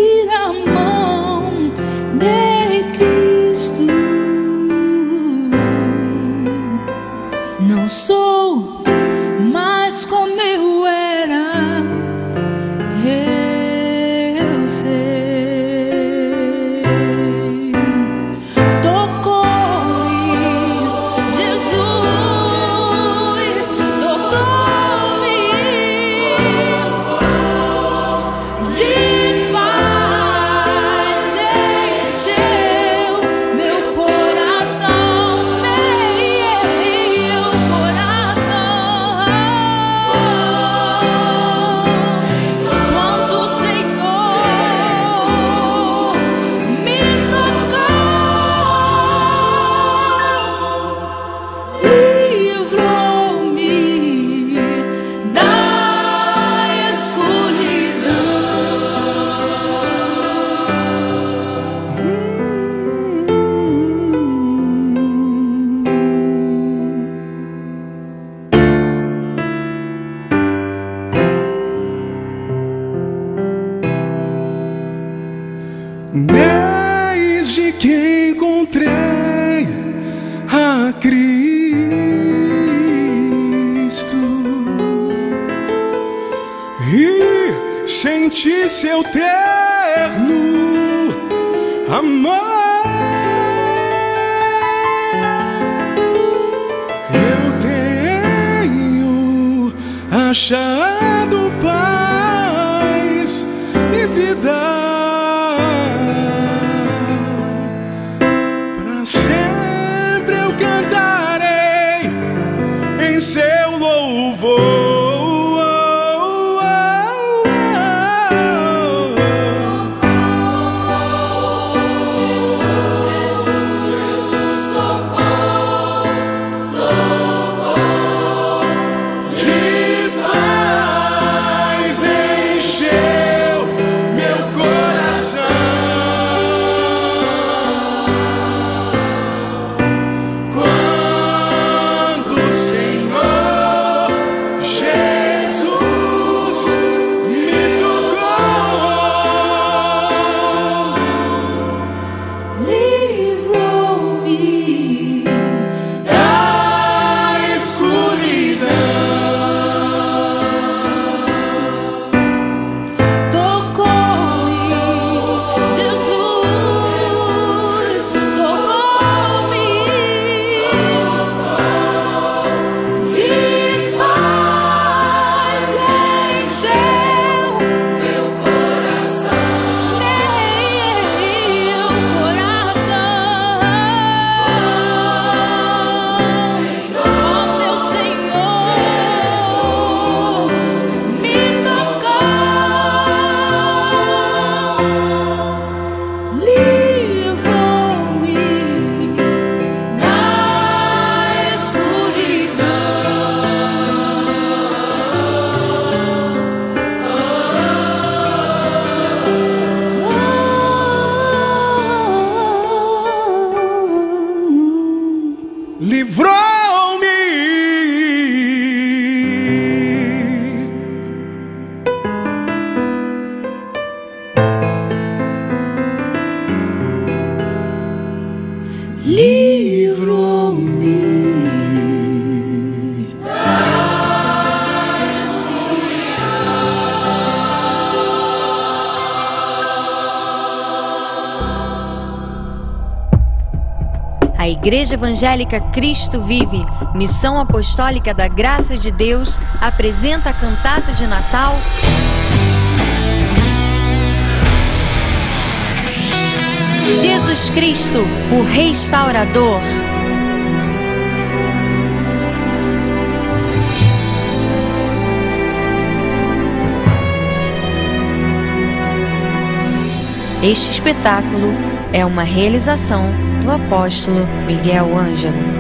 sentir a mão de Cristo. Não sou mais como eu era, eu sei. Tocou-me, Jesus, tocou-me de paz, encheu meu coração, meu coração. Quando o Senhor me tocou, livrou-me da escuridão. Desde que encontrei a Cristo e senti seu terno amor, eu tenho achado paz e vida. Pra sempre eu cantarei em seu louvor. De paz encheu meu coração. Quando o Senhor Jesus me tocou, Livrou-me da escuridão, tocou-me, Jesus, tocou-me de paz, encheu meu coração, meu coração. Oh, meu Senhor, me tocou, livrou-me da escuridão. livrou-me. Livrou-me da A Igreja Evangélica Cristo Vive, Missão Apostólica da Graça de Deus, apresenta a cantata de Natal Jesus Cristo, o Restaurador. Este espetáculo é uma realização do apóstolo Miguel Ângelo.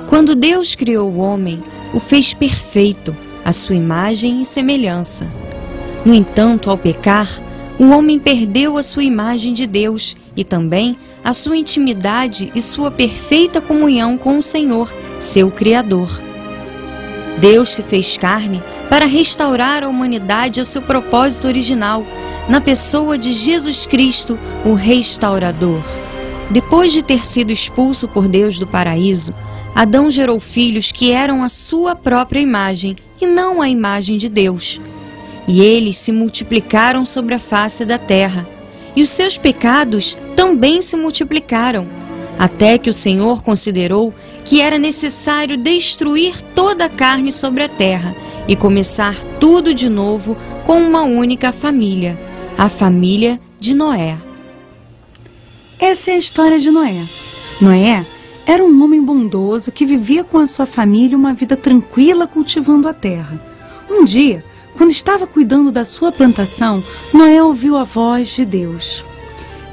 Quando Deus criou o homem, o fez perfeito, à sua imagem e semelhança. No entanto, ao pecar, o homem perdeu a sua imagem de Deus e também a sua intimidade e sua perfeita comunhão com o Senhor, seu Criador. Deus se fez carne para restaurar a humanidade ao seu propósito original, na pessoa de Jesus Cristo, o Restaurador. Depois de ter sido expulso por Deus do paraíso, Adão gerou filhos que eram a sua própria imagem e não a imagem de Deus. E eles se multiplicaram sobre a face da terra, e os seus pecados também se multiplicaram, até que o Senhor considerou que era necessário destruir toda a carne sobre a terra e começar tudo de novo com uma única família, a família de Noé. Essa é a história de Noé. Noé era um homem bondoso que vivia com a sua família uma vida tranquila cultivando a terra. Um dia, quando estava cuidando da sua plantação, Noé ouviu a voz de Deus.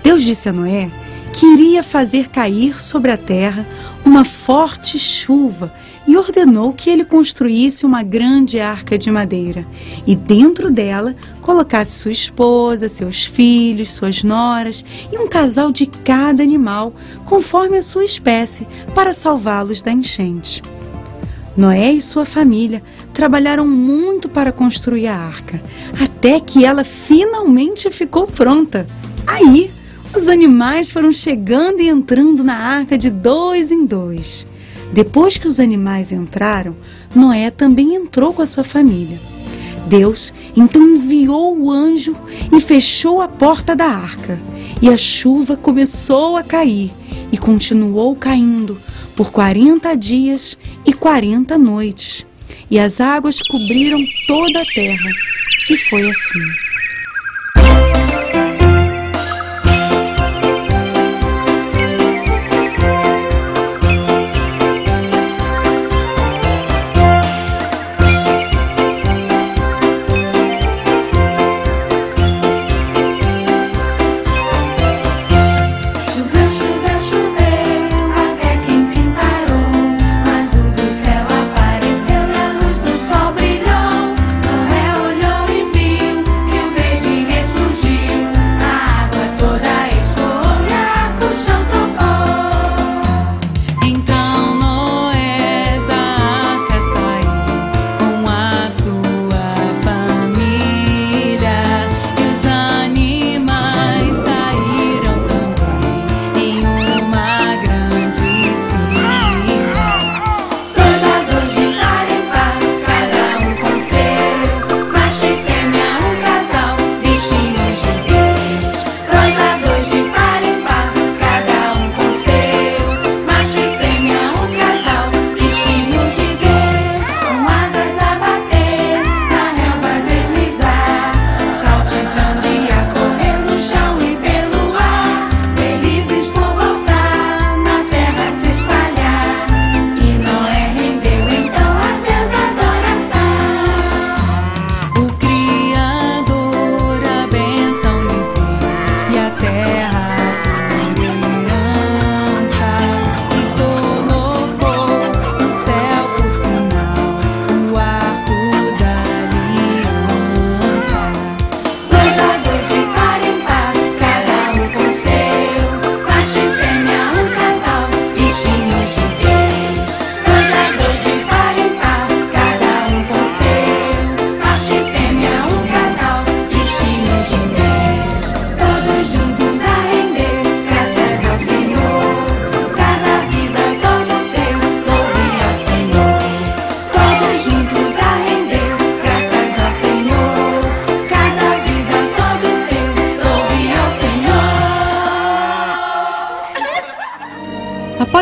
Deus disse a Noé que iria fazer cair sobre a terra uma forte chuva e ordenou que ele construísse uma grande arca de madeira e dentro dela colocasse sua esposa, seus filhos, suas noras e um casal de cada animal, conforme a sua espécie, para salvá-los da enchente. Noé e sua família trabalharam muito para construir a arca, até que ela finalmente ficou pronta. Aí, os animais foram chegando e entrando na arca de 2 em 2. Depois que os animais entraram, Noé também entrou com a sua família. Deus então enviou o anjo e fechou a porta da arca. E a chuva começou a cair e continuou caindo por 40 dias e 40 noites. E as águas cobriram toda a terra. E foi assim.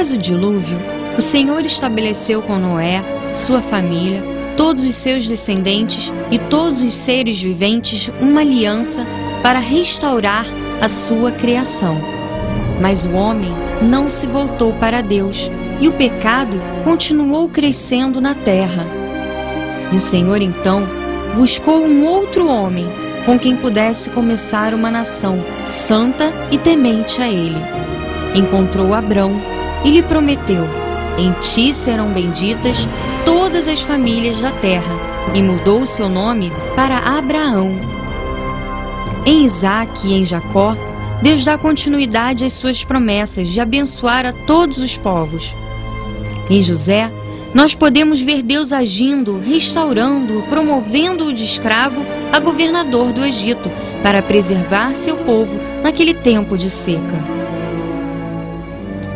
Após o dilúvio, o Senhor estabeleceu com Noé, sua família, todos os seus descendentes e todos os seres viventes uma aliança para restaurar a sua criação. Mas o homem não se voltou para Deus e o pecado continuou crescendo na terra. E o Senhor então buscou um outro homem com quem pudesse começar uma nação santa e temente a Ele. Encontrou Abrão e lhe prometeu: Em ti serão benditas todas as famílias da terra, e mudou seu nome para Abraão. Em Isaque e em Jacó, Deus dá continuidade às suas promessas de abençoar a todos os povos. Em José, nós podemos ver Deus agindo, restaurando, promovendo-o de escravo a governador do Egito, para preservar seu povo naquele tempo de seca.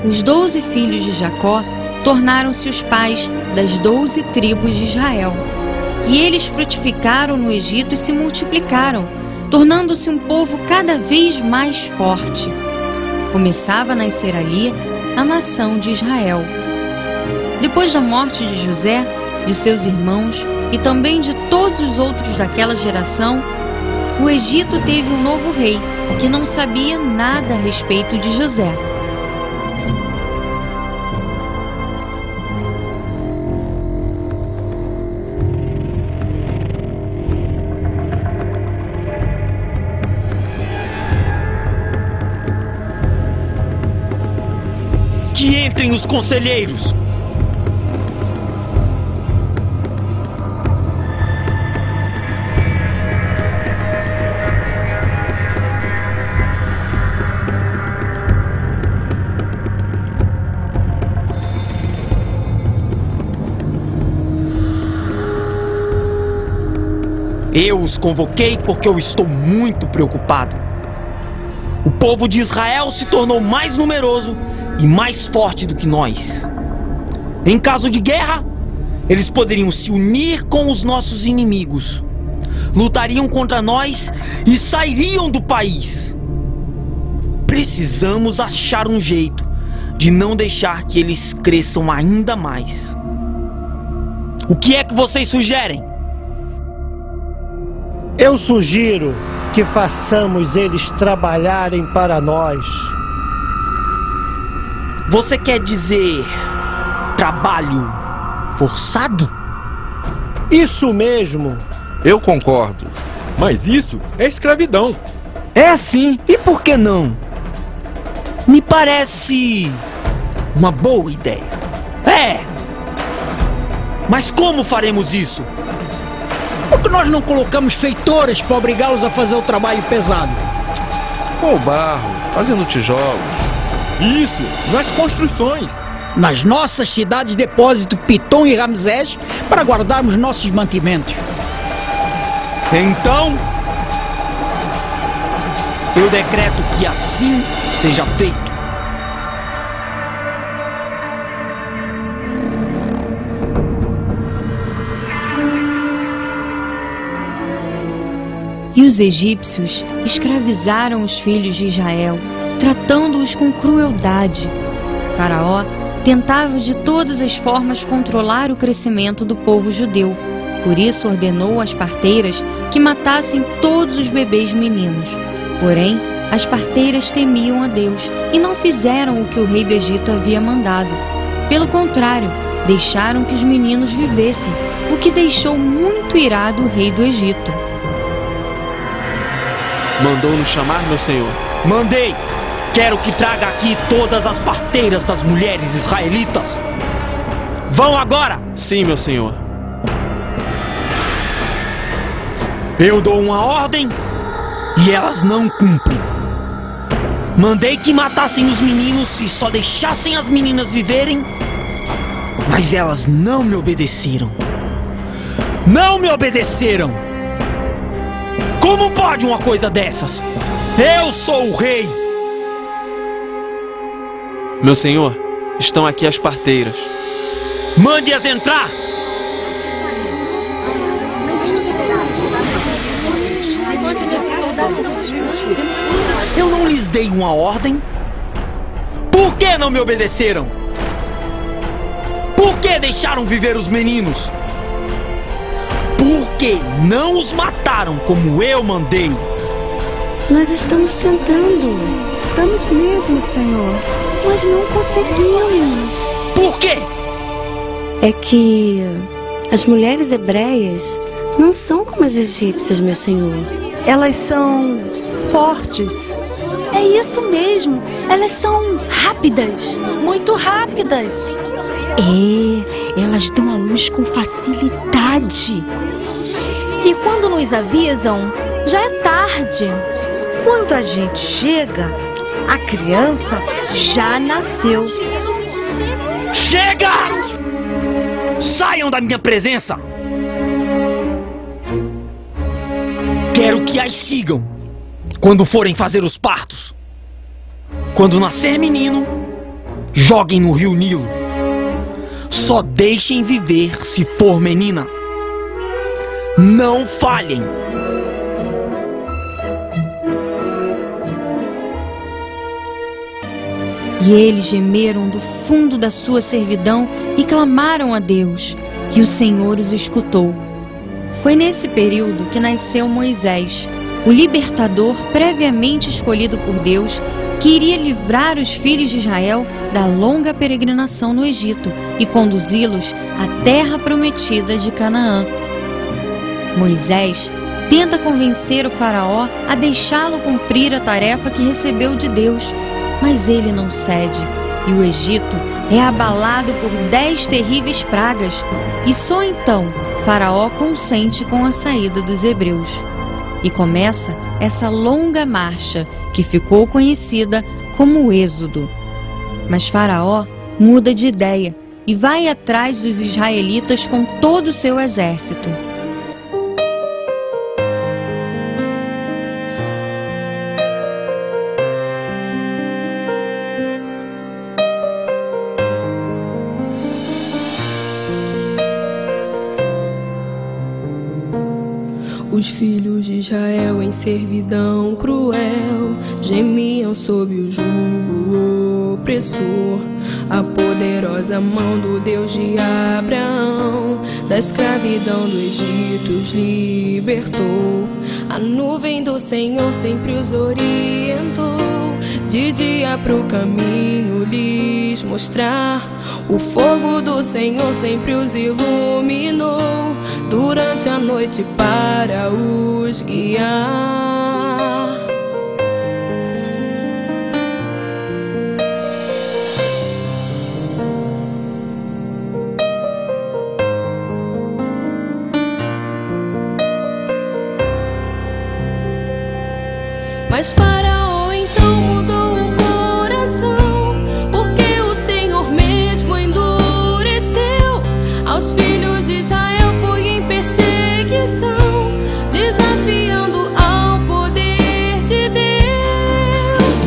Os 12 filhos de Jacó tornaram-se os pais das 12 tribos de Israel. E eles frutificaram no Egito e se multiplicaram, tornando-se um povo cada vez mais forte. Começava a nascer ali a nação de Israel. Depois da morte de José, de seus irmãos e também de todos os outros daquela geração, o Egito teve um novo rei que não sabia nada a respeito de José. Que entrem os conselheiros! Eu os convoquei porque eu estou muito preocupado. O povo de Israel se tornou mais numeroso e mais forte do que nós. Em caso de guerra, eles poderiam se unir com os nossos inimigos, lutariam contra nós e sairiam do país. Precisamos achar um jeito de não deixar que eles cresçam ainda mais. O que é que vocês sugerem? Eu sugiro que façamos eles trabalharem para nós. Você quer dizer trabalho forçado? Isso mesmo. Eu concordo. Mas isso é escravidão. É sim, e por que não? Me parece uma boa ideia. É! Mas como faremos isso? Por que nós não colocamos feitores para obrigá-los a fazer o trabalho pesado? Com o barro, fazendo tijolos. Isso, nas construções. Nas nossas cidades depósito Pitom e Ramsés para guardarmos nossos mantimentos. Então, eu decreto que assim seja feito. E os egípcios escravizaram os filhos de Israel, tratando-os com crueldade. Faraó tentava de todas as formas controlar o crescimento do povo judeu. Por isso ordenou às parteiras que matassem todos os bebês meninos. Porém, as parteiras temiam a Deus e não fizeram o que o rei do Egito havia mandado. Pelo contrário, deixaram que os meninos vivessem, o que deixou muito irado o rei do Egito. Mandou-nos chamar, meu senhor? Mandei! Quero que traga aqui todas as parteiras das mulheres israelitas. Vão agora! Sim, meu senhor. Eu dou uma ordem e elas não cumprem. Mandei que matassem os meninos e só deixassem as meninas viverem, mas elas não me obedeceram. Não me obedeceram! Como pode uma coisa dessas? Eu sou o rei! Meu senhor, estão aqui as parteiras. Mande-as entrar! Eu não lhes dei uma ordem? Por que não me obedeceram? Por que deixaram viver os meninos? Por que não os mataram como eu mandei? Nós estamos tentando. Estamos mesmo, Senhor. Mas não conseguimos. Por quê? É que as mulheres hebreias não são como as egípcias, meu senhor. Elas são fortes. É isso mesmo. Elas são rápidas. Muito rápidas. Elas dão à luz com facilidade. E quando nos avisam, já é tarde. Quando a gente chega, a criança já nasceu. Chega! Saiam da minha presença! Quero que as sigam quando forem fazer os partos. Quando nascer menino, joguem no rio Nilo. Só deixem viver se for menina. Não falhem. E eles gemeram do fundo da sua servidão e clamaram a Deus, e o Senhor os escutou. Foi nesse período que nasceu Moisés, o libertador previamente escolhido por Deus, que iria livrar os filhos de Israel da longa peregrinação no Egito e conduzi-los à terra prometida de Canaã. Moisés tenta convencer o faraó a deixá-lo cumprir a tarefa que recebeu de Deus, mas ele não cede, e o Egito é abalado por 10 terríveis pragas, e só então Faraó consente com a saída dos hebreus. E começa essa longa marcha que ficou conhecida como o Êxodo. Mas Faraó muda de ideia e vai atrás dos israelitas com todo o seu exército. Os filhos de Israel em servidão cruel gemiam sob o jugo opressor. A poderosa mão do Deus de Abraão da escravidão do Egito os libertou. A nuvem do Senhor sempre os orientou, de dia pro caminho lhes mostrar. O fogo do Senhor sempre os iluminou durante a noite para os guiar. Mas Faraó então mudou o coração, porque o Senhor mesmo endureceu. Aos filhos de Israel foi em perseguição, desafiando ao poder de Deus.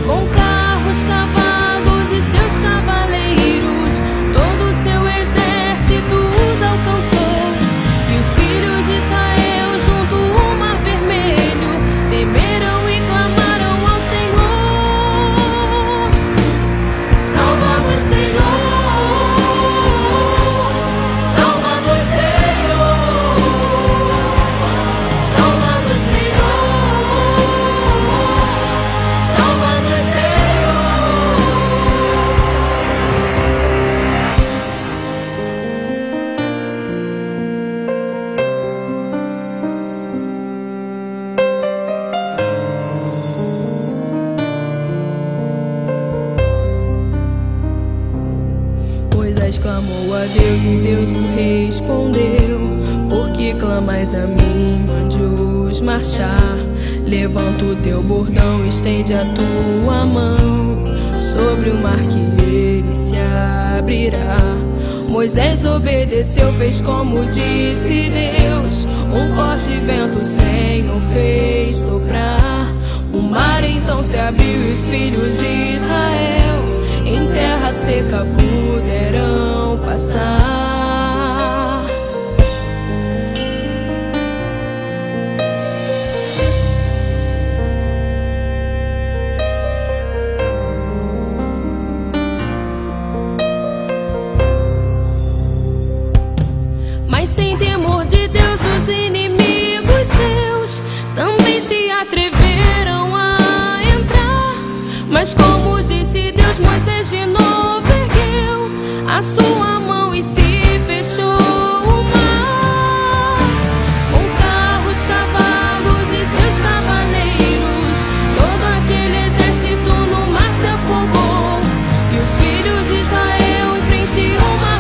Com carros, cavalos e seus cavaleiros, todo o seu exército os alcançou. E os filhos de Israel junto ao Mar Vermelho temeram e clamaram ao Senhor. Salva-nos, Senhor. Salva-nos, Senhor. Salva-nos, Senhor. Salva-nos, Senhor. Moisés clamou a Deus e Deus o respondeu: por que clamais a mim? Mande-os marchar. Levanta o teu bordão, estende a tua mão sobre o mar que ele se abrirá. Moisés obedeceu, fez como disse Deus. Um forte vento o Senhor fez soprar. O mar então se abriu e os filhos de Israel em terra seca poderão passar. Mas sem temor de Deus, os inimigos seus também se atreveram a entrar. Mas como disse Deus, Moisés de novo ergueu a sua mão e se fechou o mar. Com carros, cavalos e seus cavaleiros, todo aquele exército no mar se afogou. E os filhos de Israel em frente ao mar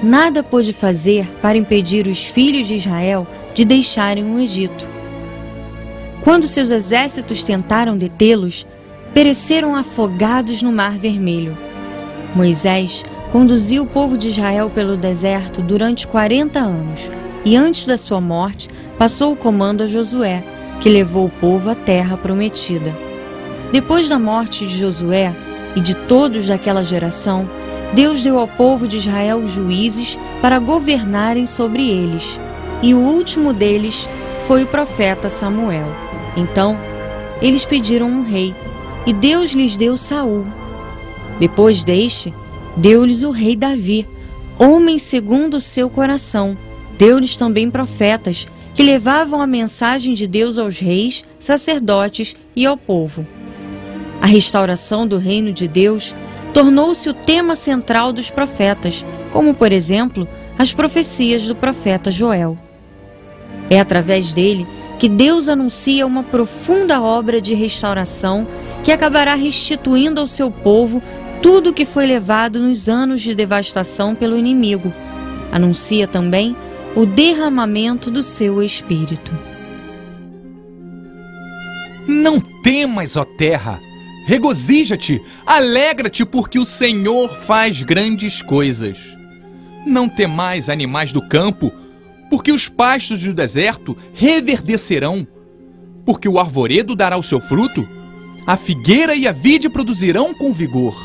nada pôde fazer para impedir os filhos de Israel de deixarem o Egito. Quando seus exércitos tentaram detê-los, pereceram afogados no Mar Vermelho. Moisés conduziu o povo de Israel pelo deserto durante 40 anos e, antes da sua morte, passou o comando a Josué, que levou o povo à terra prometida. Depois da morte de Josué e de todos daquela geração, Deus deu ao povo de Israel juízes para governarem sobre eles, e o último deles foi o profeta Samuel. Então, eles pediram um rei, e Deus lhes deu Saul. Depois deste, deu-lhes o rei Davi, homem segundo o seu coração. Deu-lhes também profetas, que levavam a mensagem de Deus aos reis, sacerdotes e ao povo. A restauração do reino de Deus tornou-se o tema central dos profetas, como, por exemplo, as profecias do profeta Joel. É através dele que Deus anuncia uma profunda obra de restauração que acabará restituindo ao seu povo tudo o que foi levado nos anos de devastação pelo inimigo. Anuncia também o derramamento do seu Espírito. Não temas, ó terra! Regozija-te, alegra-te, porque o Senhor faz grandes coisas. Não temais, animais do campo, porque os pastos do deserto reverdecerão. Porque o arvoredo dará o seu fruto, a figueira e a vide produzirão com vigor.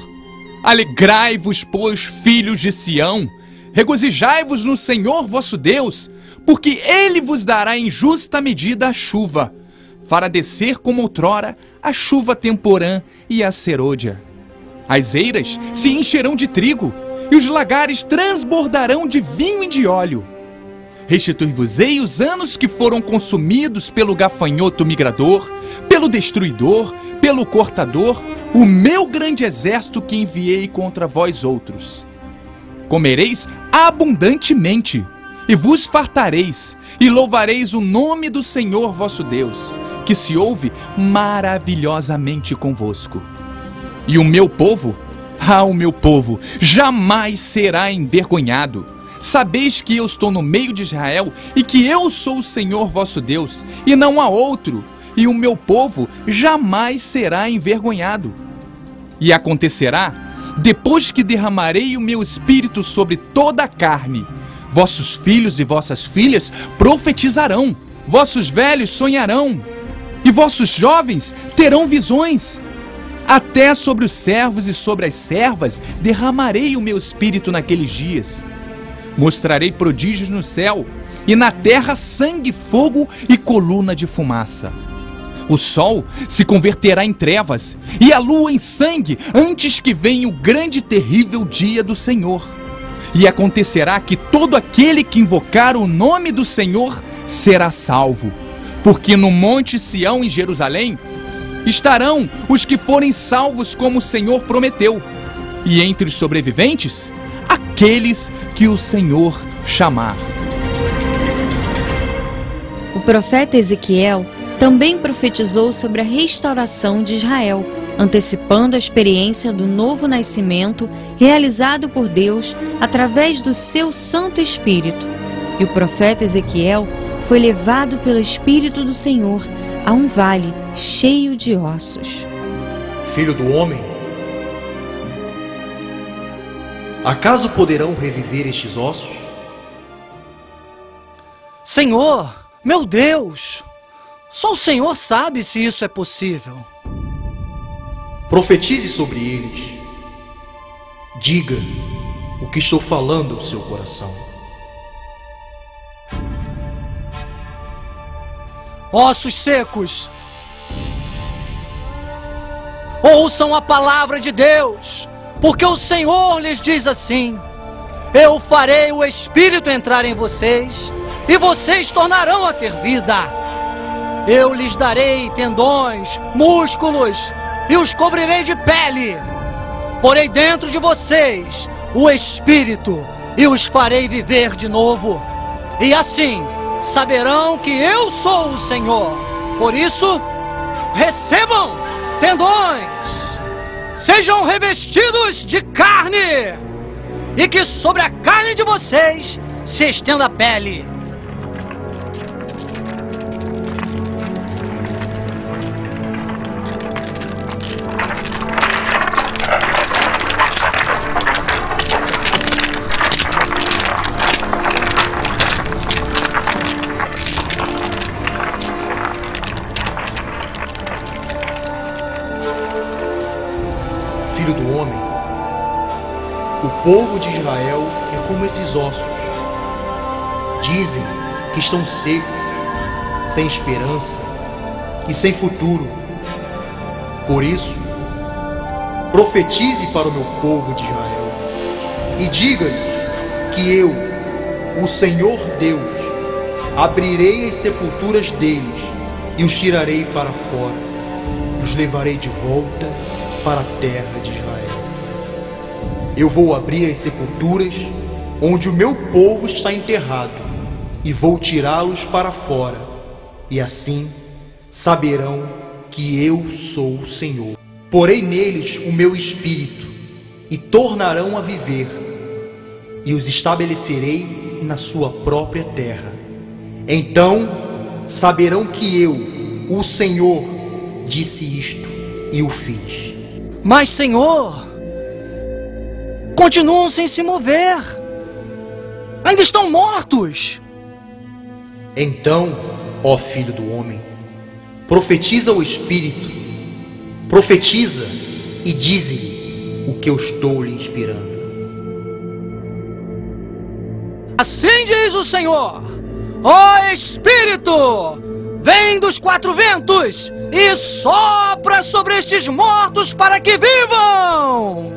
Alegrai-vos, pois, filhos de Sião, regozijai-vos no Senhor vosso Deus, porque Ele vos dará em justa medida a chuva, fará descer como outrora a chuva temporã e a serôdia. As eiras se encherão de trigo, e os lagares transbordarão de vinho e de óleo. Restituir-vos-ei os anos que foram consumidos pelo gafanhoto migrador, pelo destruidor, pelo cortador, o meu grande exército que enviei contra vós outros. Comereis abundantemente, e vos fartareis, e louvareis o nome do Senhor vosso Deus, que se ouve maravilhosamente convosco. E o meu povo, o meu povo, jamais será envergonhado. Sabeis que eu estou no meio de Israel, e que eu sou o Senhor vosso Deus, e não há outro, e o meu povo jamais será envergonhado. E acontecerá, depois que derramarei o meu espírito sobre toda a carne, vossos filhos e vossas filhas profetizarão, vossos velhos sonharão, e vossos jovens terão visões. Até sobre os servos e sobre as servas derramarei o meu espírito naqueles dias. Mostrarei prodígios no céu, e na terra sangue, fogo e coluna de fumaça. O sol se converterá em trevas, e a lua em sangue, antes que venha o grande e terrível dia do Senhor. E acontecerá que todo aquele que invocar o nome do Senhor será salvo. Porque no monte Sião, em Jerusalém, estarão os que forem salvos como o Senhor prometeu. E entre os sobreviventes, aqueles que o Senhor chamar. O profeta Ezequiel também profetizou sobre a restauração de Israel, antecipando a experiência do novo nascimento realizado por Deus através do seu Santo Espírito. E o profeta Ezequiel foi levado pelo Espírito do Senhor a um vale cheio de ossos. Filho do homem, acaso poderão reviver estes ossos? Senhor, meu Deus, só o Senhor sabe se isso é possível. Profetize sobre eles. Diga o que estou falando ao seu coração. Ossos secos, ouçam a palavra de Deus, porque o Senhor lhes diz assim: eu farei o Espírito entrar em vocês, e vocês tornarão a ter vida. Eu lhes darei tendões, músculos, e os cobrirei de pele. Porei dentro de vocês o Espírito, e os farei viver de novo. E assim saberão que eu sou o Senhor. Por isso, recebam tendões, sejam revestidos de carne, e que sobre a carne de vocês se estenda a pele. Filho do homem, o povo de Israel é como esses ossos. Dizem que estão secos, sem esperança e sem futuro. Por isso, profetize para o meu povo de Israel e diga-lhes que eu, o Senhor Deus, abrirei as sepulturas deles e os tirarei para fora, e os levarei de volta para a terra de Israel. Eu vou abrir as sepulturas onde o meu povo está enterrado e vou tirá-los para fora, e assim saberão que eu sou o Senhor. Porei neles o meu espírito e tornarão a viver, e os estabelecerei na sua própria terra. Então saberão que eu, o Senhor, disse isto e o fiz. Mas, Senhor, continuam sem se mover. Ainda estão mortos. Então, ó filho do homem, profetiza o Espírito, profetiza e dize-lhe o que eu estou lhe inspirando. Assim diz o Senhor: ó Espírito, vem dos quatro ventos e sopra sobre estes mortos para que vivam.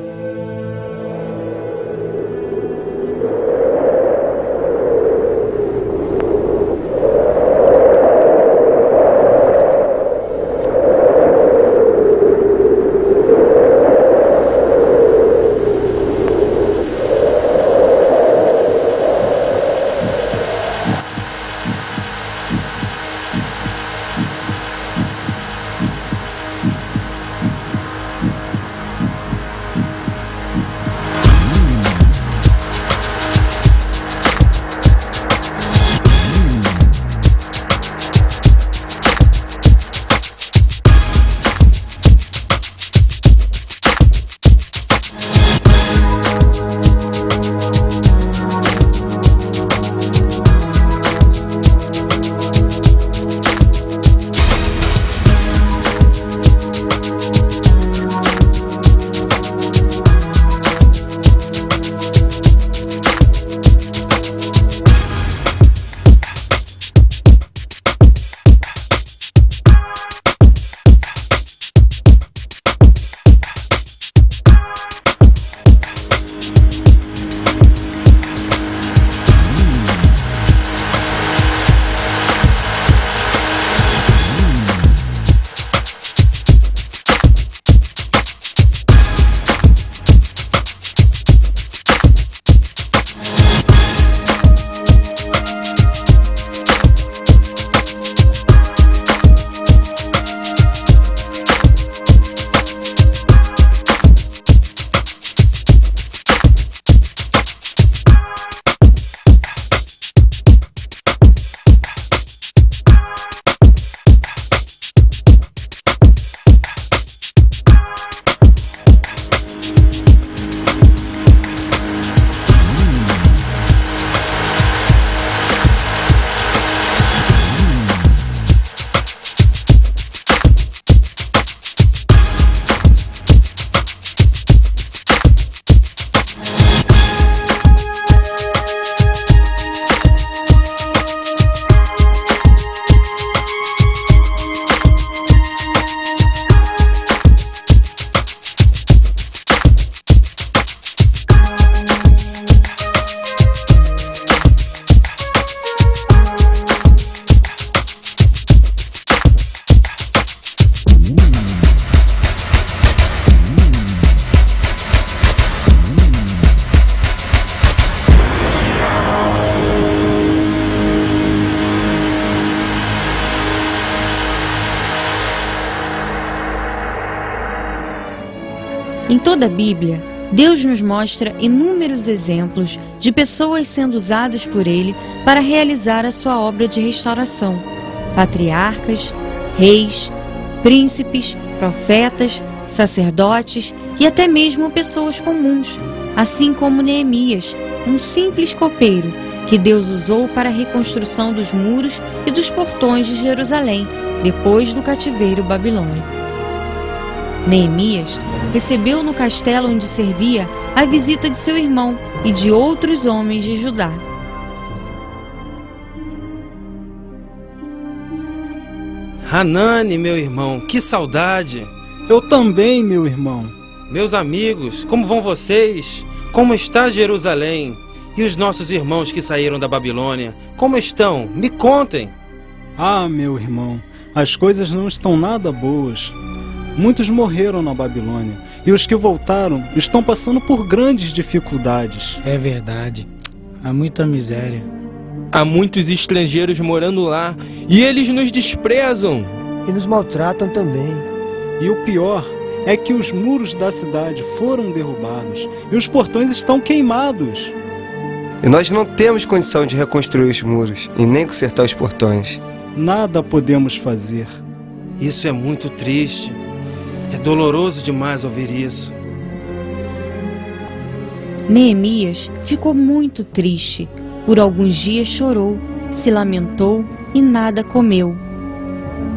Em toda a Bíblia, Deus nos mostra inúmeros exemplos de pessoas sendo usadas por Ele para realizar a sua obra de restauração. Patriarcas, reis, príncipes, profetas, sacerdotes e até mesmo pessoas comuns, assim como Neemias, um simples copeiro que Deus usou para a reconstrução dos muros e dos portões de Jerusalém depois do cativeiro babilônico. Neemias recebeu no castelo onde servia a visita de seu irmão e de outros homens de Judá. Hanani, meu irmão, que saudade! Eu também, meu irmão. Meus amigos, como vão vocês? Como está Jerusalém? E os nossos irmãos que saíram da Babilônia, como estão? Me contem! Ah, meu irmão, as coisas não estão nada boas. Muitos morreram na Babilônia, e os que voltaram estão passando por grandes dificuldades. É verdade. Há muita miséria. Há muitos estrangeiros morando lá, e eles nos desprezam. E nos maltratam também. E o pior é que os muros da cidade foram derrubados, e os portões estão queimados. E nós não temos condição de reconstruir os muros, e nem consertar os portões. Nada podemos fazer. Isso é muito triste. É doloroso demais ouvir isso. Neemias ficou muito triste. Por alguns dias chorou, se lamentou e nada comeu.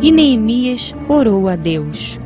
E Neemias orou a Deus.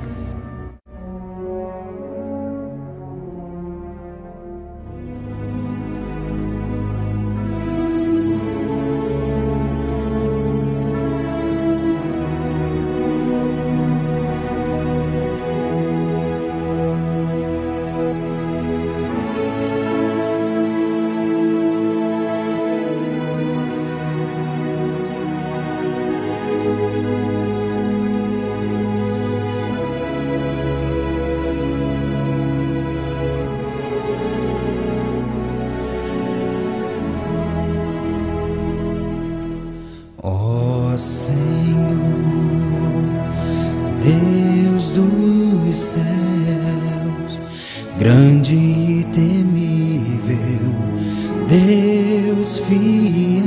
Ó Senhor, Deus dos céus, grande e temível, Deus fiel,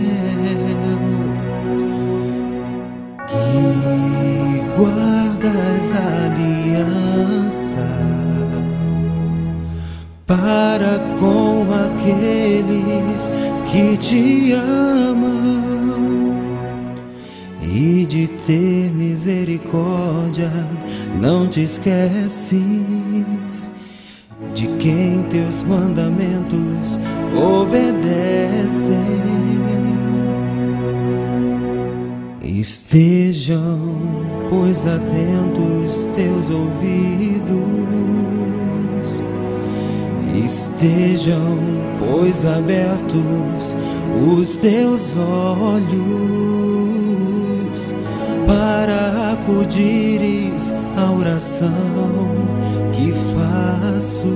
que guardas aliança para com aqueles que te amam, e de ter misericórdia não te esqueces de quem teus mandamentos obedecem. Estejam, pois, atentos teus ouvidos, estejam, pois, abertos os teus olhos, para acudires à oração que faço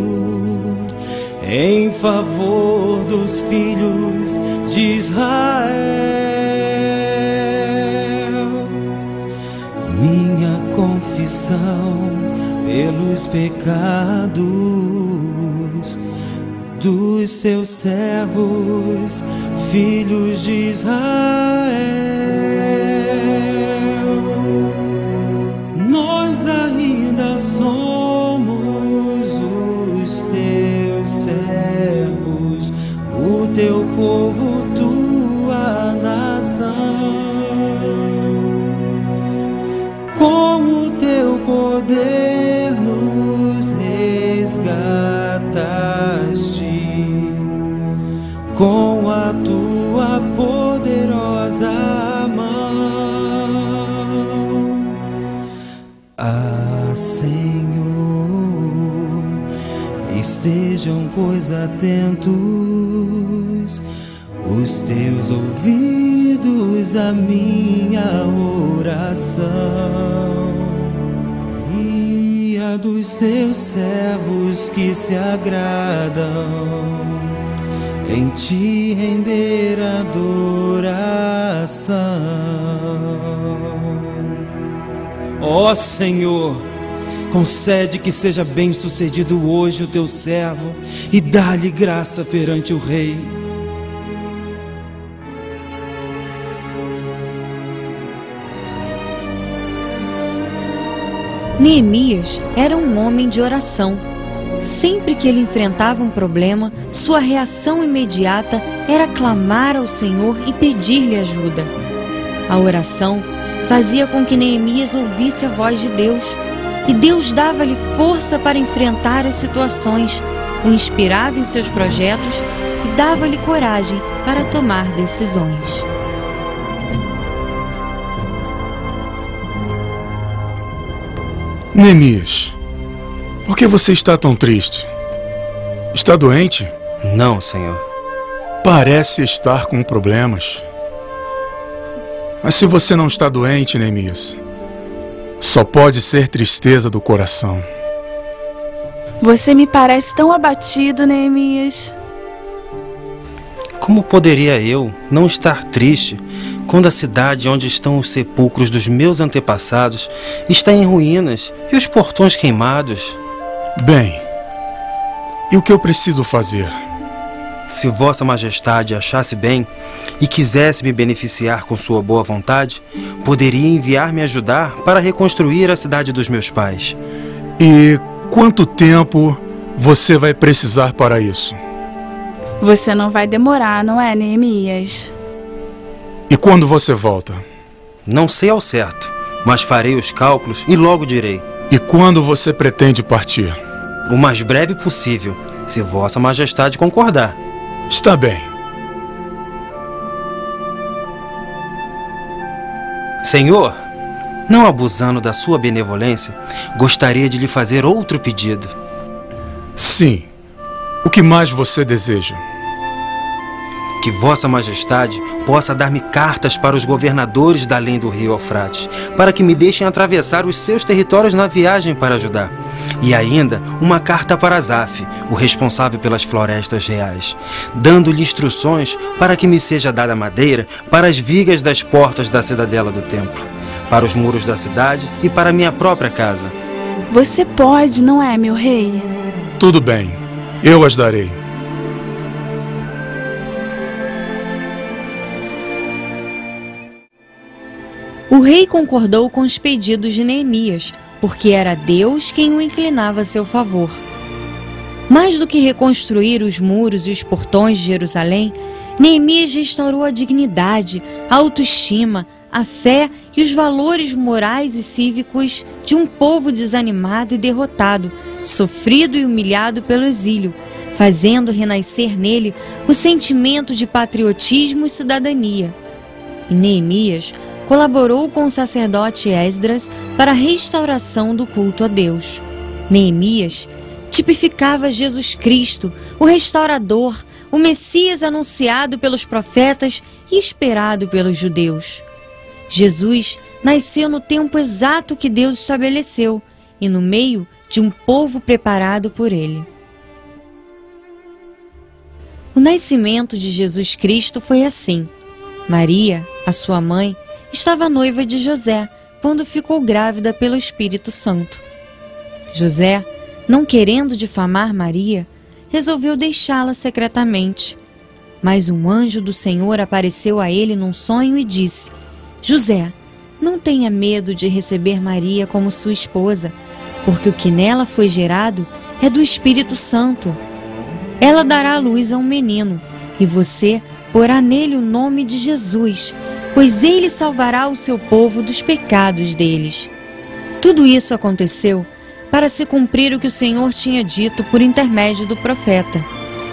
em favor dos filhos de Israel. Minha confissão pelos pecados dos seus servos, filhos de Israel. Nós ainda somos os teus servos, o teu povo, tua nação. Com o teu poder nos resgataste, com a tua poderosa mão. Ah, Senhor, estejam, pois, atentos os teus ouvidos à minha oração e a dos seus servos que se agradam em te render adoração. Ó Senhor, Concede que seja bem-sucedido hoje o teu servo e dá-lhe graça perante o rei. Neemias era um homem de oração. Sempre que ele enfrentava um problema, sua reação imediata era clamar ao Senhor e pedir-lhe ajuda. A oração fazia com que Neemias ouvisse a voz de Deus, e Deus dava-lhe força para enfrentar as situações, o inspirava em seus projetos e dava-lhe coragem para tomar decisões. Neemias, por que você está tão triste? Está doente? Não, Senhor. Parece estar com problemas. Mas se você não está doente, Neemias, só pode ser tristeza do coração. Você me parece tão abatido, Neemias. Como poderia eu não estar triste quando a cidade onde estão os sepulcros dos meus antepassados está em ruínas e os portões queimados? Bem, e o que eu preciso fazer? Se Vossa Majestade achasse bem e quisesse me beneficiar com sua boa vontade, poderia enviar-me ajudar para reconstruir a cidade dos meus pais. E quanto tempo você vai precisar para isso? Você não vai demorar, não é, Neemias? E quando você volta? Não sei ao certo, mas farei os cálculos e logo direi. E quando você pretende partir? O mais breve possível, se Vossa Majestade concordar. Está bem. Senhor, não abusando da sua benevolência, gostaria de lhe fazer outro pedido. Sim. O que mais você deseja? Que Vossa Majestade possa dar-me cartas para os governadores da além do rio Eufrates, para que me deixem atravessar os seus territórios na viagem para ajudar. E ainda uma carta para Asaf, o responsável pelas florestas reais, dando-lhe instruções para que me seja dada madeira para as vigas das portas da cidadela do templo, para os muros da cidade e para minha própria casa. Você pode, não é, meu rei? Tudo bem, eu as darei. O rei concordou com os pedidos de Neemias, porque era Deus quem o inclinava a seu favor. Mais do que reconstruir os muros e os portões de Jerusalém, Neemias restaurou a dignidade, a autoestima, a fé e os valores morais e cívicos de um povo desanimado e derrotado, sofrido e humilhado pelo exílio, fazendo renascer nele o sentimento de patriotismo e cidadania. E Neemias colaborou com o sacerdote Esdras para a restauração do culto a Deus. Neemias tipificava Jesus Cristo, o restaurador, o Messias anunciado pelos profetas e esperado pelos judeus. Jesus nasceu no tempo exato que Deus estabeleceu e no meio de um povo preparado por ele. O nascimento de Jesus Cristo foi assim. Maria, a sua mãe, estava noiva de José quando ficou grávida pelo Espírito Santo. José, não querendo difamar Maria, resolveu deixá-la secretamente. Mas um anjo do Senhor apareceu a ele num sonho e disse: José, não tenha medo de receber Maria como sua esposa, porque o que nela foi gerado é do Espírito Santo. Ela dará à luz a um menino, e você porá nele o nome de Jesus, pois ele salvará o seu povo dos pecados deles. Tudo isso aconteceu para se cumprir o que o Senhor tinha dito por intermédio do profeta.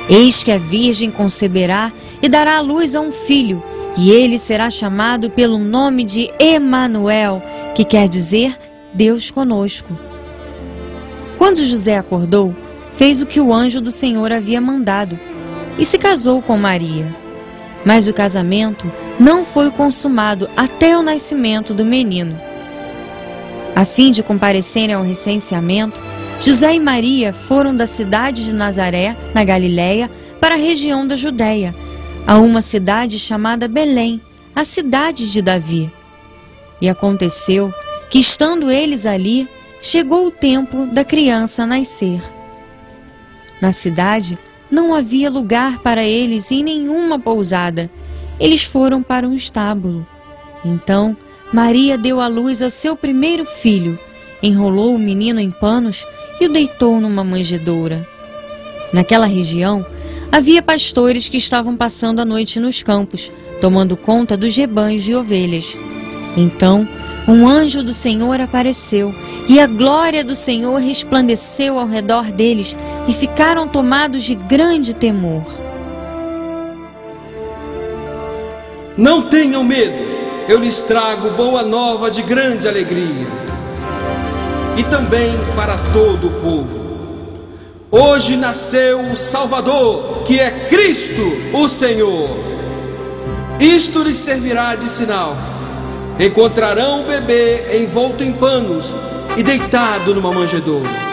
Eis que a virgem conceberá e dará à luz a um filho, e ele será chamado pelo nome de Emanuel, que quer dizer Deus conosco. Quando José acordou, fez o que o anjo do Senhor havia mandado e se casou com Maria. Mas o casamento não foi consumado até o nascimento do menino. A fim de comparecerem ao recenseamento, José e Maria foram da cidade de Nazaré, na Galiléia, para a região da Judéia, a uma cidade chamada Belém, a cidade de Davi. E aconteceu que, estando eles ali, chegou o tempo da criança nascer. Na cidade, não havia lugar para eles em nenhuma pousada. Eles foram para um estábulo. Então, Maria deu à luz ao seu primeiro filho, enrolou o menino em panos e o deitou numa manjedoura. Naquela região, havia pastores que estavam passando a noite nos campos, tomando conta dos rebanhos de ovelhas. Então, um anjo do Senhor apareceu, e a glória do Senhor resplandeceu ao redor deles, e ficaram tomados de grande temor. Não tenham medo, eu lhes trago boa nova de grande alegria, e também para todo o povo. Hoje nasceu o Salvador, que é Cristo, o Senhor. Isto lhes servirá de sinal. Encontrarão o bebê envolto em panos e deitado numa manjedoura.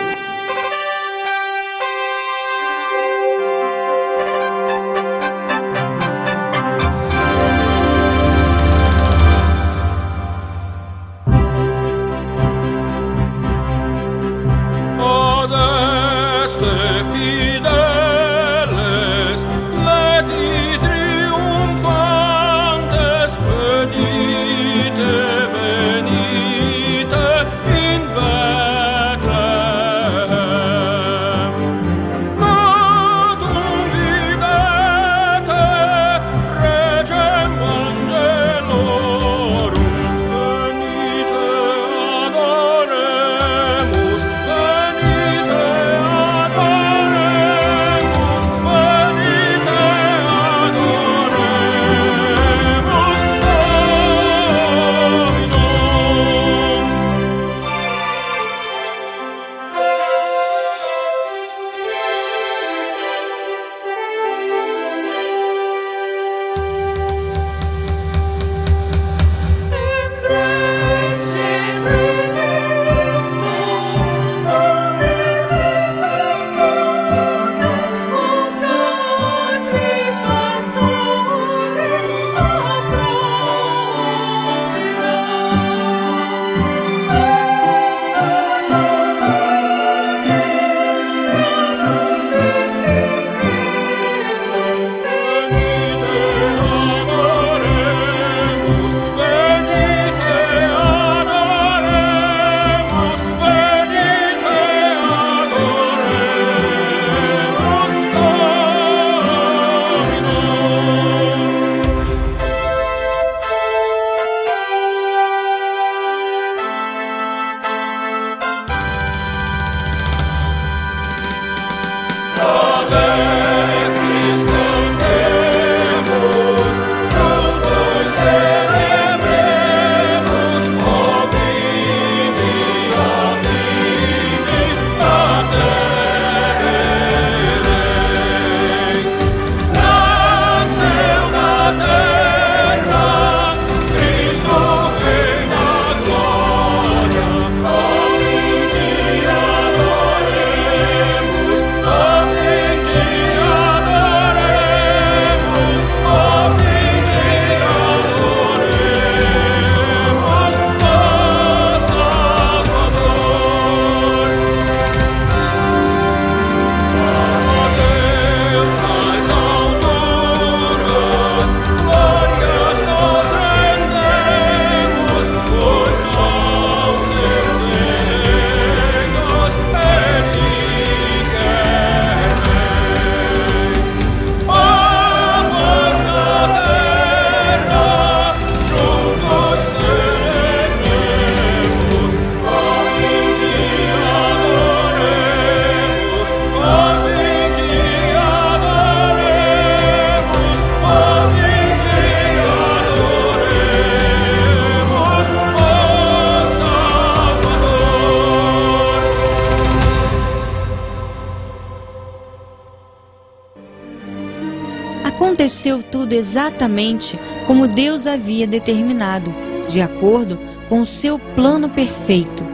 Aconteceu tudo exatamente como Deus havia determinado, de acordo com o seu plano perfeito.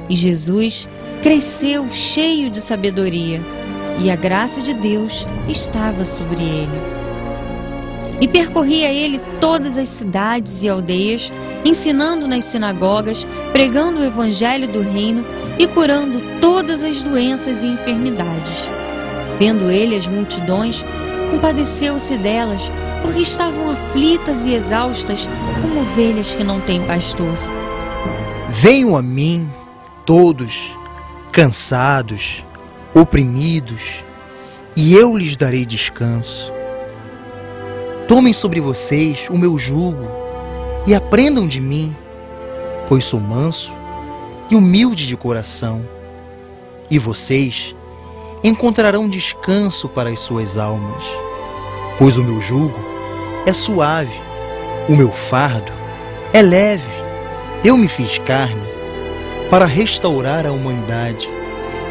E Jesus cresceu cheio de sabedoria, e a graça de Deus estava sobre ele. E percorria ele todas as cidades e aldeias, ensinando nas sinagogas, pregando o evangelho do reino e curando todas as doenças e enfermidades. Vendo ele as multidões, compadeceu-se delas, porque estavam aflitas e exaustas, como ovelhas que não têm pastor. Venham a mim, todos, cansados, oprimidos, e eu lhes darei descanso. Tomem sobre vocês o meu jugo e aprendam de mim, pois sou manso e humilde de coração, e vocês encontrarão descanso para as suas almas, pois o meu jugo é suave, o meu fardo é leve. Eu me fiz carne para restaurar a humanidade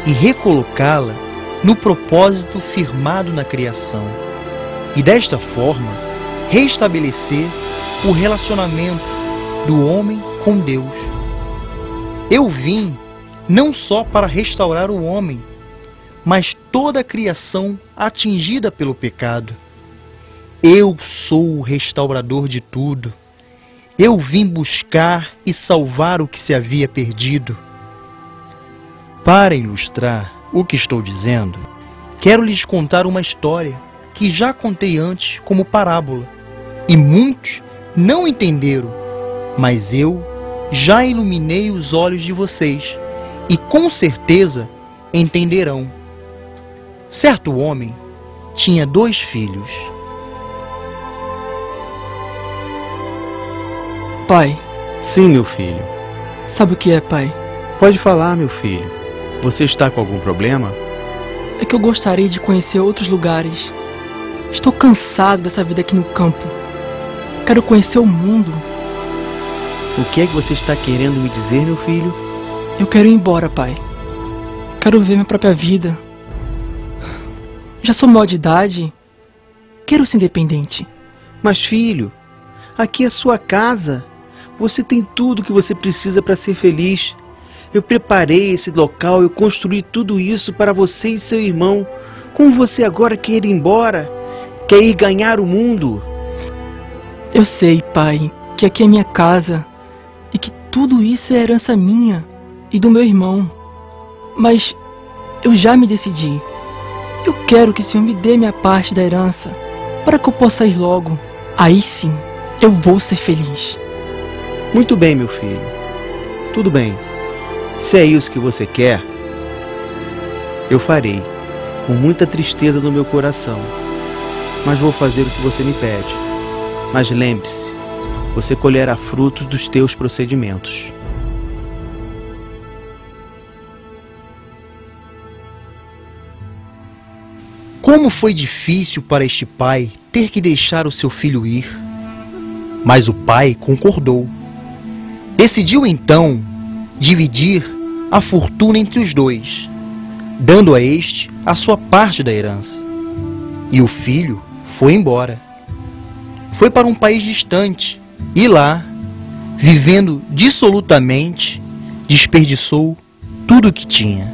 e recolocá-la no propósito firmado na criação, e desta forma restabelecer o relacionamento do homem com Deus. Eu vim não só para restaurar o homem, mas toda a criação atingida pelo pecado. Eu sou o restaurador de tudo. Eu vim buscar e salvar o que se havia perdido. Para ilustrar o que estou dizendo, quero lhes contar uma história que já contei antes como parábola, e muitos não entenderam, mas eu já iluminei os olhos de vocês, e com certeza entenderão. Certo homem tinha 2 filhos. Pai. Sim, meu filho. Sabe o que é, pai? Pode falar, meu filho. Você está com algum problema? É que eu gostaria de conhecer outros lugares. Estou cansado dessa vida aqui no campo. Quero conhecer o mundo. O que é que você está querendo me dizer, meu filho? Eu quero ir embora, pai. Quero viver minha própria vida. Já sou maior de idade. Quero ser independente. Mas, filho, aqui é sua casa. Você tem tudo que você precisa para ser feliz. Eu preparei esse local, eu construí tudo isso para você e seu irmão. Como você agora quer ir embora? Quer ir ganhar o mundo? Eu sei, pai, que aqui é minha casa e que tudo isso é herança minha e do meu irmão. Mas eu já me decidi. Eu quero que o Senhor me dê minha parte da herança para que eu possa ir logo. Aí sim, eu vou ser feliz. Muito bem, meu filho. Tudo bem. Se é isso que você quer, eu farei, com muita tristeza no meu coração. Mas vou fazer o que você me pede. Mas lembre-se, você colherá frutos dos teus procedimentos. Como foi difícil para este pai ter que deixar o seu filho ir. Mas o pai concordou. Decidiu então dividir a fortuna entre os 2, dando a este a sua parte da herança. E o filho foi embora. Foi para um país distante e lá, vivendo dissolutamente, desperdiçou tudo o que tinha.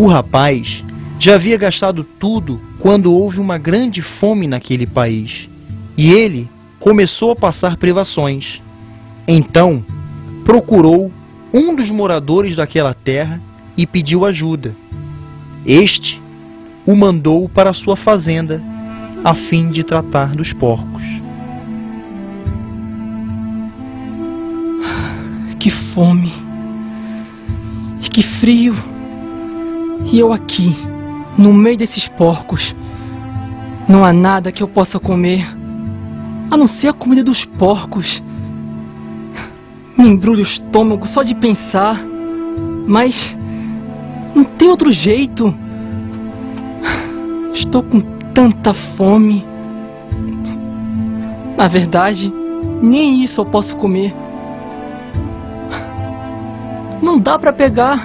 O rapaz já havia gastado tudo quando houve uma grande fome naquele país, e ele começou a passar privações. Então, procurou um dos moradores daquela terra e pediu ajuda. Este o mandou para sua fazenda a fim de tratar dos porcos. Que fome! E que frio! E eu aqui, no meio desses porcos. Não há nada que eu possa comer, a não ser a comida dos porcos. Me embrulha o estômago só de pensar, mas não tem outro jeito. Estou com tanta fome. Na verdade, nem isso eu posso comer. Não dá pra pegar.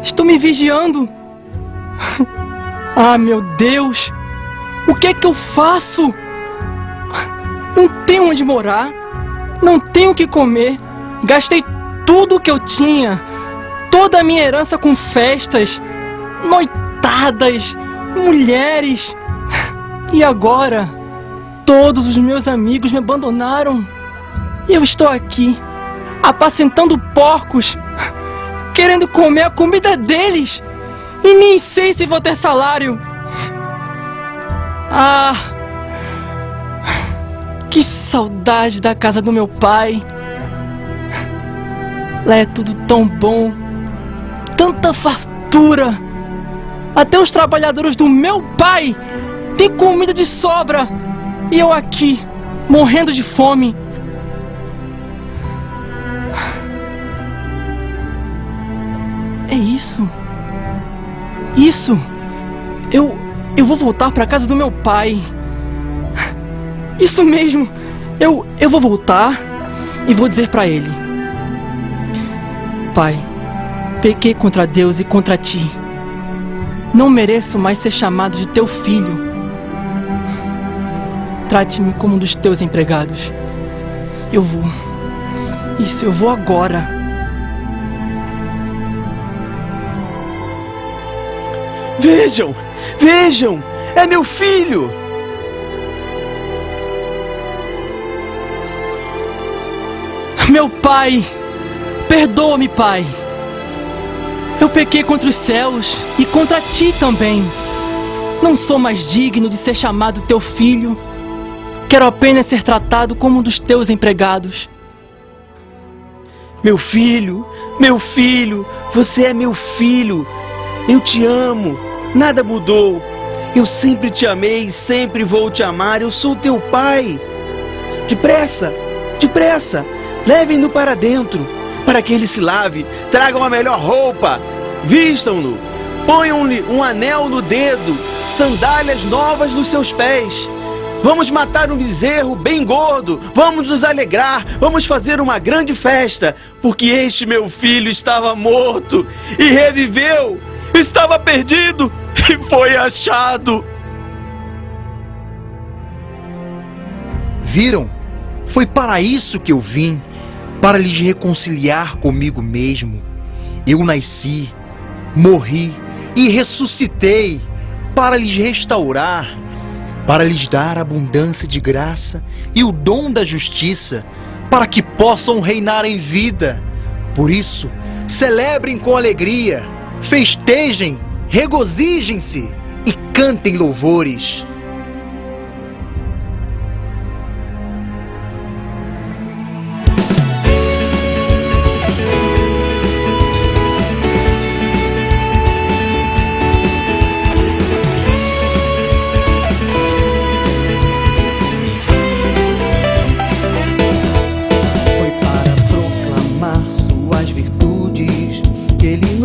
Estou me vigiando. Ah, meu Deus! O que é que eu faço? Não tenho onde morar. Não tenho o que comer. Gastei tudo o que eu tinha. Toda a minha herança com festas, noitadas, mulheres. E agora, todos os meus amigos me abandonaram. E eu estou aqui, apacentando porcos, querendo comer a comida deles. E nem sei se vou ter salário. Ah, que saudade da casa do meu pai. Lá é tudo tão bom, tanta fartura. Até os trabalhadores do meu pai têm comida de sobra. E eu aqui, morrendo de fome. É isso. Isso. Eu vou voltar para casa do meu pai. Isso mesmo. Eu vou voltar e vou dizer para ele: Pai, pequei contra Deus e contra ti. Não mereço mais ser chamado de teu filho. Trate-me como um dos teus empregados. Eu vou. Isso, eu vou agora. Vejam! Vejam! É meu filho! Meu pai! Perdoa-me, pai! Eu pequei contra os céus e contra ti também. Não sou mais digno de ser chamado teu filho. Quero apenas ser tratado como um dos teus empregados. Meu filho, você é meu filho. Eu te amo. Nada mudou. Eu sempre te amei e sempre vou te amar. Eu sou teu pai. Depressa, depressa. Levem-no para dentro, para que ele se lave. Tragam a melhor roupa. Vistam-no. Ponham-lhe um anel no dedo. Sandálias novas nos seus pés. Vamos matar um bezerro bem gordo. Vamos nos alegrar. Vamos fazer uma grande festa. Porque este meu filho estava morto e reviveu. Estava perdido e foi achado. Viram? Foi para isso que eu vim, para lhes reconciliar comigo mesmo. Eu nasci, morri e ressuscitei para lhes restaurar, para lhes dar abundância de graça e o dom da justiça, para que possam reinar em vida. Por isso, celebrem com alegria, festejem, regozijem-se e cantem louvores.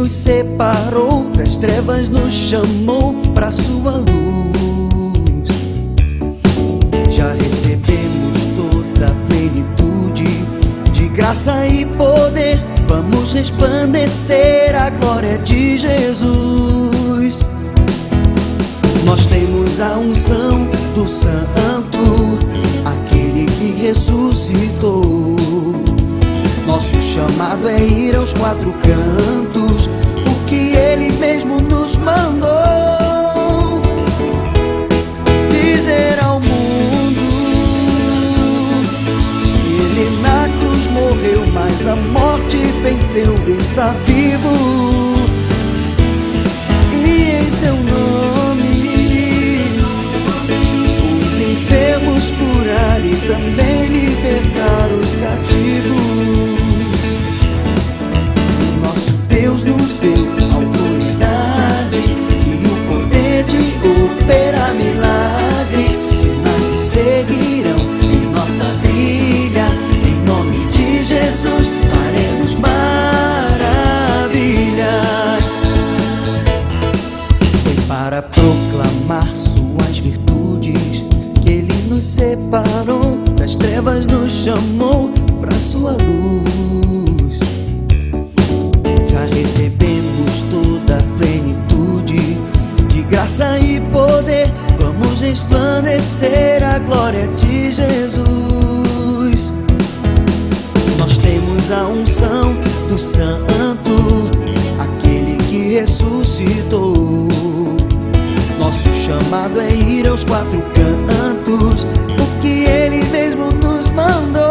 Separou das trevas, nos chamou para sua luz. Já recebemos toda a plenitude de graça e poder. Vamos resplandecer a glória de Jesus. Nós temos a unção do Santo, aquele que ressuscitou. Nosso chamado é ir aos quatro cantos, porque Ele mesmo nos mas a morte venceu, está vivo. E em seu nome os enfermos curar e também libertar os cativos. Nosso Deus nos deu autoridade e o poder de operar milagres. Sinais seguirão em nossa trilha. Em nome de Jesus faremos maravilhas. Foi para proclamar suas virtudes que Ele nos separou das trevas, nos chamou para sua luz. Já recebemos toda a plenitude de graça e poder. Vamos resplandecer a glória de Jesus. Nós temos a unção do Santo, aquele que ressuscitou. Nosso chamado é ir aos quatro cantos, o que Ele mesmo nos mandou.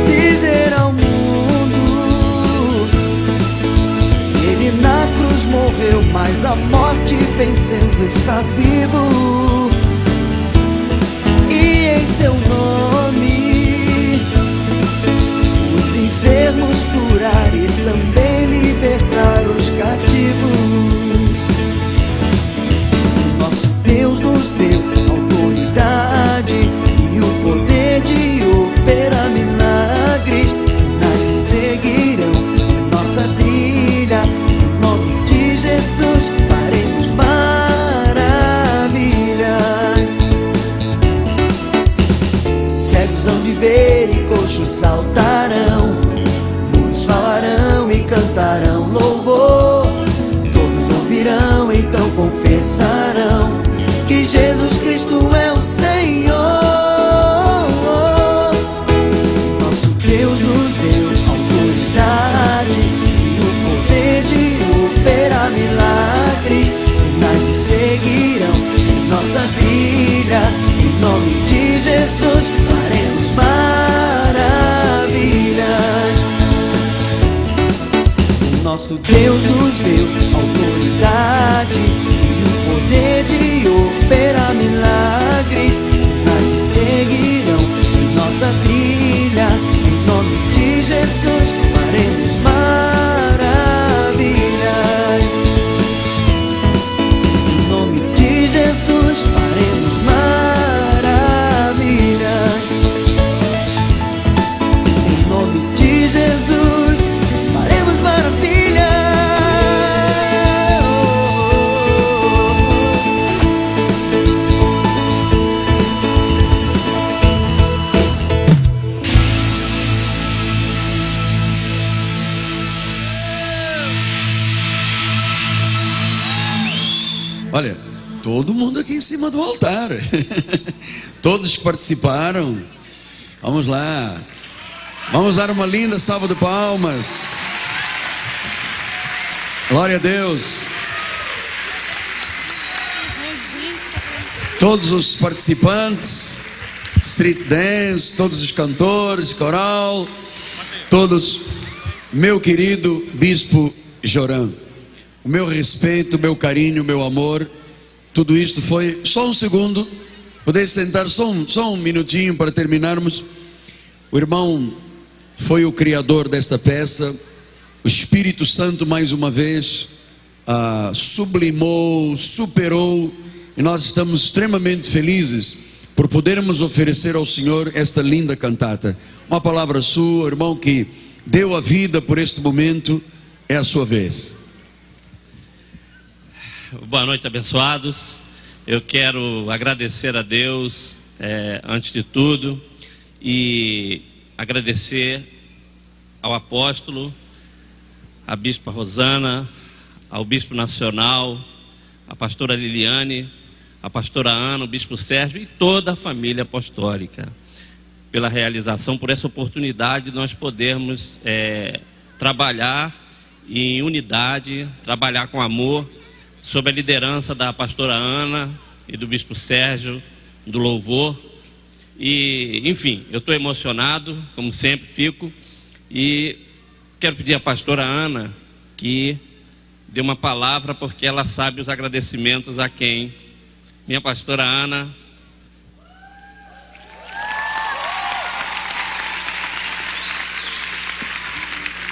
Dizer ao mundo que Ele na cruz morreu, mas a morte venceu, está vivo. E em seu nome os enfermos curar e também libertar os cativos. Nosso Deus nos deu autoridade e o poder de operar milagres. Sinais nos seguirão em nossa trilha. Em nome de Jesus faremos maravilhas. Cegos hão de ver e coxos saltarão, mudos falarão e cantarão louvor. Todos ouvirão, então confessarão que Jesus Cristo é o Senhor. Nosso Deus nos deu autoridade e o poder de operar milagres. Sinais nos seguirão em nossa trilha. Em nome de Jesus faremos maravilhas. Nosso Deus nos deu autoridade e o poder de operar milagres. Sinais nos seguirão em nossa trilha. Em nome de Jesus faremos maravilhas. Em nome de Jesus faremos maravilhas. Em nome de Jesus faremos maravilhas. Olha, todo mundo aqui em cima do altar. Todos que participaram. Vamos lá. Vamos dar uma linda salva de palmas. Glória a Deus. Todos os participantes, street dance, todos os cantores, coral, todos, meu querido Bispo Joram, o meu respeito, o meu carinho, o meu amor, tudo isto foi, só um segundo, poder sentar só um minutinho para terminarmos. O irmão foi o criador desta peça, o Espírito Santo mais uma vez sublimou, superou, e nós estamos extremamente felizes por podermos oferecer ao Senhor esta linda cantata. Uma palavra sua, irmão, que deu a vida por este momento, é a sua vez. Boa noite, abençoados. Eu quero agradecer a Deus, antes de tudo, e agradecer ao apóstolo, à bispa Rosana, ao bispo nacional, à pastora Liliane, à pastora Ana, o bispo Sérgio e toda a família apostólica, pela realização, por essa oportunidade de nós podermos trabalhar em unidade, trabalhar com amor, sob a liderança da pastora Ana e do bispo Sérgio, do louvor. E, enfim, eu estou emocionado, como sempre fico, e quero pedir à pastora Ana que dê uma palavra, porque ela sabe os agradecimentos a quem. Minha pastora Ana.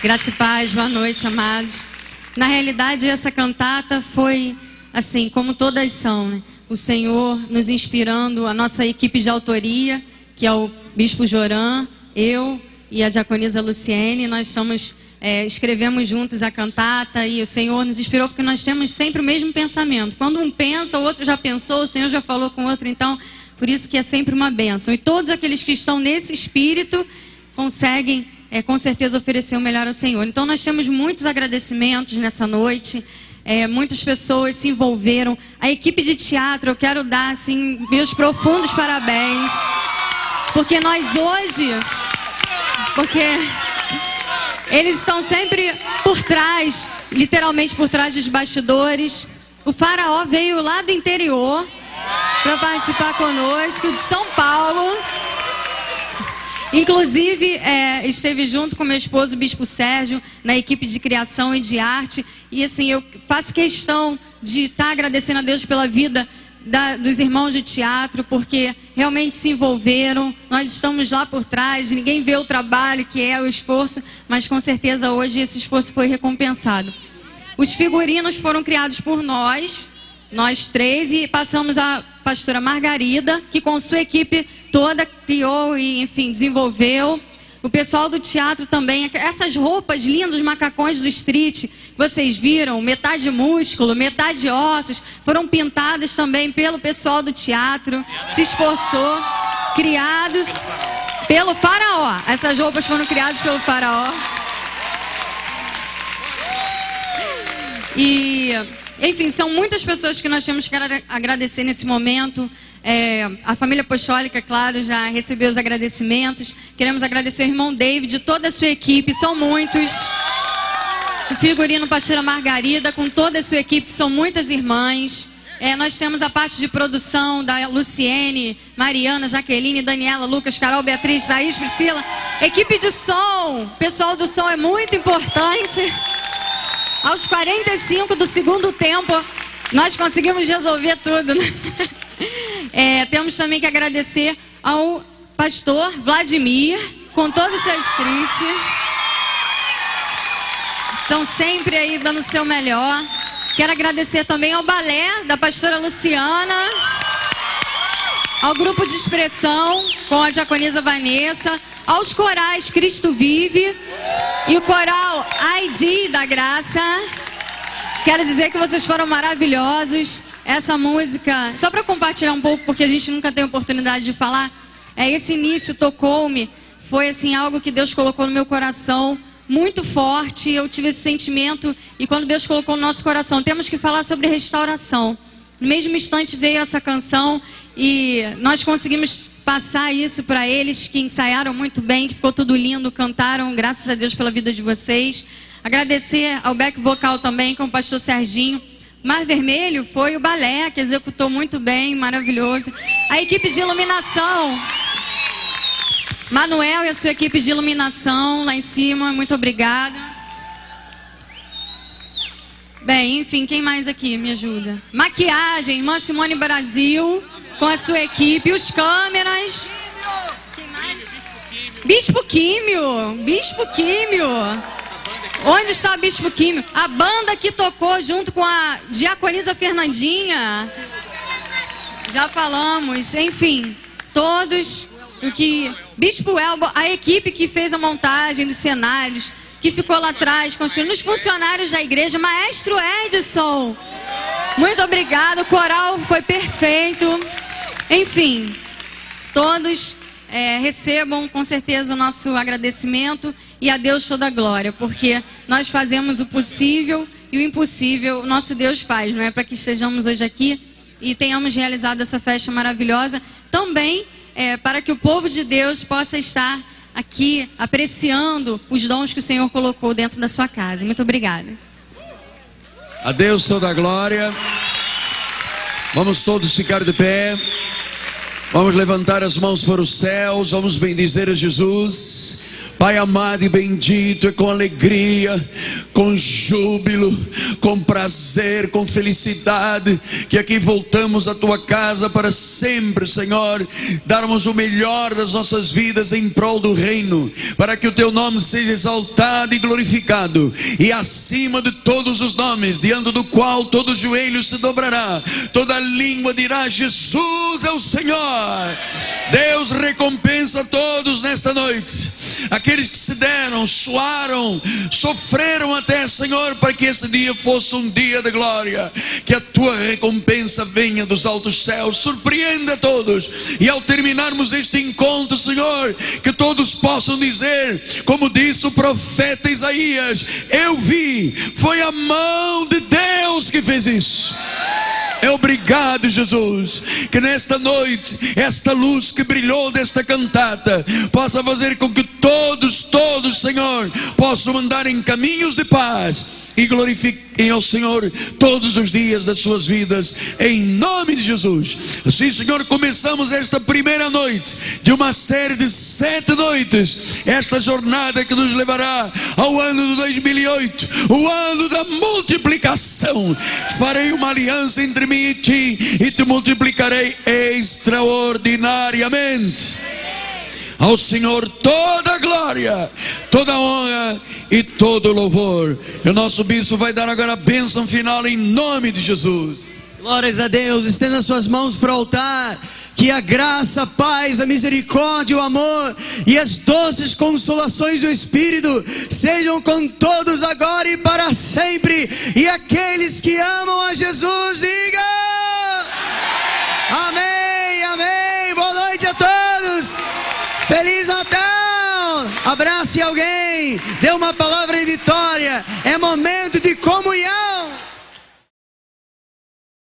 Graça e paz, boa noite, amados. Na realidade, essa cantata foi assim, como todas são, né? O Senhor nos inspirando, a nossa equipe de autoria, que é o Bispo Joran, eu e a diaconisa Luciene, nós escrevemos juntos a cantata e o Senhor nos inspirou porque nós temos sempre o mesmo pensamento. Quando um pensa, o outro já pensou, o Senhor já falou com o outro, então, por isso que é sempre uma bênção. E todos aqueles que estão nesse espírito conseguem, com certeza, oferecer o melhor ao Senhor. Então, nós temos muitos agradecimentos nessa noite. Muitas pessoas se envolveram. A equipe de teatro, eu quero dar assim, meus profundos parabéns. Porque nós hoje... Porque eles estão sempre por trás, literalmente por trás dos bastidores. O Faraó veio lá do interior para participar conosco, de São Paulo. Inclusive, esteve junto com meu esposo, o Bispo Sérgio, na equipe de criação e de arte. E assim, eu faço questão de estar agradecendo a Deus pela vida dos irmãos de teatro, porque realmente se envolveram. Nós estamos lá por trás, ninguém vê o trabalho que é o esforço, mas com certeza hoje esse esforço foi recompensado. Os figurinos foram criados por nós três, e passamos a pastora Margarida, que com sua equipe toda criou e, enfim, desenvolveu. O pessoal do teatro também, essas roupas lindas, os macacões do street, vocês viram, metade músculo, metade ossos, foram pintadas também pelo pessoal do teatro, se esforçou, criados pelo Faraó. Essas roupas foram criadas pelo Faraó. E, enfim, são muitas pessoas que nós temos que agradecer nesse momento. A família apostólica, claro, já recebeu os agradecimentos. Queremos agradecer ao irmão David e toda a sua equipe, são muitos. O figurino pastora Margarida, com toda a sua equipe, que são muitas irmãs. Nós temos a parte de produção da Luciene, Mariana, Jaqueline, Daniela, Lucas, Carol, Beatriz, Thaís, Priscila. Equipe de som, o pessoal do som é muito importante. Aos 45 do segundo tempo, nós conseguimos resolver tudo, né? Temos também que agradecer ao pastor Vladimir, com todo o seu street. Estão sempre aí dando o seu melhor. Quero agradecer também ao balé da pastora Luciana, ao grupo de expressão com a diaconisa Vanessa, aos corais Cristo Vive e o coral ID da Graça. Quero dizer que vocês foram maravilhosos. Essa música, só para compartilhar um pouco, porque a gente nunca tem oportunidade de falar, esse início tocou-me, foi assim algo que Deus colocou no meu coração, muito forte. Eu tive esse sentimento, e quando Deus colocou no nosso coração, temos que falar sobre restauração. No mesmo instante veio essa canção, e nós conseguimos passar isso para eles, que ensaiaram muito bem, que ficou tudo lindo, cantaram, graças a Deus pela vida de vocês. Agradecer ao back vocal também, com o pastor Serginho. Mar Vermelho foi o balé, que executou muito bem, maravilhoso. A equipe de iluminação, Manuel e a sua equipe de iluminação lá em cima, muito obrigada. Bem, enfim, quem mais aqui me ajuda? Maquiagem, irmã Simone Brasil, com a sua equipe, os câmeras. Quem mais? Bispo Químio, Bispo Químio. Onde está o Bispo Químio? A banda que tocou junto com a diaconisa Fernandinha. Já falamos, enfim, todos o que... Bispo Elbo, a equipe que fez a montagem dos cenários, que ficou lá atrás, construindo, os funcionários da igreja, Maestro Edson. Muito obrigado, o coral foi perfeito. Enfim, todos recebam com certeza o nosso agradecimento. E a Deus toda a glória, porque nós fazemos o possível e o impossível, o nosso Deus faz, não é? Para que estejamos hoje aqui e tenhamos realizado essa festa maravilhosa. Também para que o povo de Deus possa estar aqui apreciando os dons que o Senhor colocou dentro da sua casa. Muito obrigada. A Deus toda a glória. Vamos todos ficar de pé. Vamos levantar as mãos para os céus, vamos bendizer a Jesus. Pai amado e bendito, é com alegria, com júbilo, com prazer, com felicidade, que aqui voltamos à Tua casa para sempre, Senhor, darmos o melhor das nossas vidas em prol do reino, para que o Teu nome seja exaltado e glorificado, e acima de todos os nomes, diante do qual todo joelho se dobrará, toda língua dirá: Jesus é o Senhor. Deus recompensa a todos nesta noite, aqueles que se deram, suaram, sofreram até, Senhor, para que esse dia fosse um dia de glória. Que a Tua recompensa venha dos altos céus, surpreenda a todos, e ao terminarmos este encontro, Senhor, que todos possam dizer, como disse o profeta Isaías: eu vi, foi a mão de Deus que fez isso. Obrigado, Jesus, que nesta noite, esta luz que brilhou desta cantata possa fazer com que todos, Senhor, possam andar em caminhos de paz e glorifiquem ao Senhor todos os dias das suas vidas, em nome de Jesus. Assim, Senhor, começamos esta primeira noite de uma série de 7 noites, esta jornada que nos levará ao ano de 2008, o ano da multiplicação. Farei uma aliança entre mim e ti, e te multiplicarei extraordinariamente. Ao Senhor toda a glória, toda a honra e todo o louvor. E o nosso bispo vai dar agora a bênção final em nome de Jesus. Glórias a Deus. Estenda suas mãos para o altar. Que a graça, a paz, a misericórdia, o amor e as doces consolações do Espírito sejam com todos agora e para sempre. E aqueles que amam a Jesus, digam amém, amém. Boa noite a todos. Feliz Natal! Abrace alguém, dê uma palavra de vitória.